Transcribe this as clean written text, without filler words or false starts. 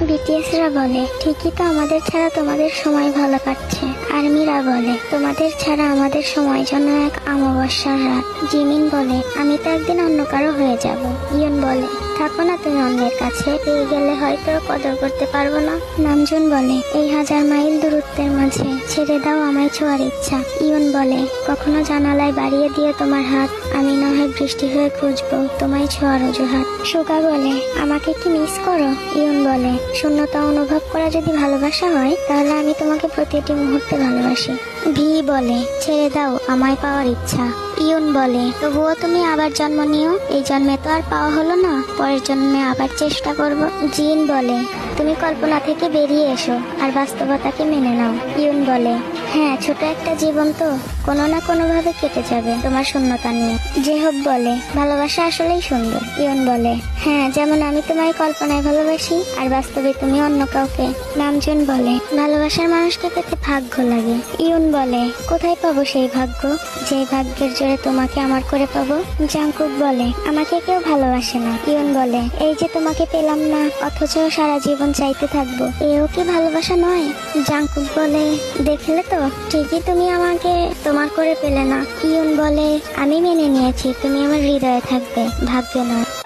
বিটিএসরা বলে, ঠিকই তো, আমাদের ছাড়া তোমাদের সময় ভালো কাটছে। আর্মিরা বলে, তোমাদের ছাড়া আমাদের সময় যেন এক অমাবস্যার রাত। জিমিন বলে, আমি তো একদিন অন্য কারো হয়ে যাব। ইয়ন বলে, থাকো না তুমি অন্যের কাছে, পেয়ে গেলে হয়তো কদর করতে পারবো না। নামজুন বলে, এই 1000 মাইল দূরত্বের মাঝে ছেড়ে দাও আমায় ছোঁয়ার ইচ্ছা। ইয়ন বলে, কখনো জানালায় বাড়িয়ে দিয়ে তোমার হাত, আমি না হয় বৃষ্টি হয়ে খুঁজবো তোমায় ছোঁয়ার অজুহাত। সুগা বলে, আমাকে কি মিস করো? ইয়ন বলে, শূন্যতা অনুভব করা যদি ভালোবাসা হয়, তাহলে আমি তোমাকে প্রতিটি মুহূর্তে ভালোবাসি। ভি বলে, ছেড়ে দাও আমায় পাওয়ার ইচ্ছা। ইয়ন বলে, তবুও তুমি আবার জন্ম নিও, এই জন্মে তো আর পাওয়া হলো না, পরের জন্মে আবার চেষ্টা করব। জিন বলে, তুমি কল্পনা থেকে বেরিয়ে এসো আর বাস্তবতাকে মেনে নাও। ইয়ন বলে, হ্যাঁ, ছোট একটা জীবন তো, কোনো না কোনো ভাবে কেটে যাবে তোমার শূন্যতা নিয়ে। জেহব বলে, ভালোবাসা আসলেই সুন্দর। ইয়ন বলে, হ্যাঁ, যেমন আমি তোমায় কল্পনায় ভালোবাসি আর বাস্তবে তুমি অন্য কাউকে। নামজুন বলে, ভালোবাসার মানুষকে পেতে ভাগ্য লাগে। ইয়ন বলে, কোথায় পাবো সেই ভাগ্য, যে ভাগ্যের জোরে তোমাকে আমার করে পাবো? জাংকুক বলে, আমাকে কেউ ভালোবাসে না। ইয়ন বলে, এই যে তোমাকে পেলাম না, অথচ সারা জীবন চাইতে থাকবো, এও কি ভালোবাসা নয়? জাংকুক বলে, দেখলে তো, ঠিকই তুমি আমাকে তোমার করে পেলে না। ইয়ন বলে, আমি মেনে নিয়েছি তুমি আমার হৃদয়ে থাকবে, ভাগ্যে নয়।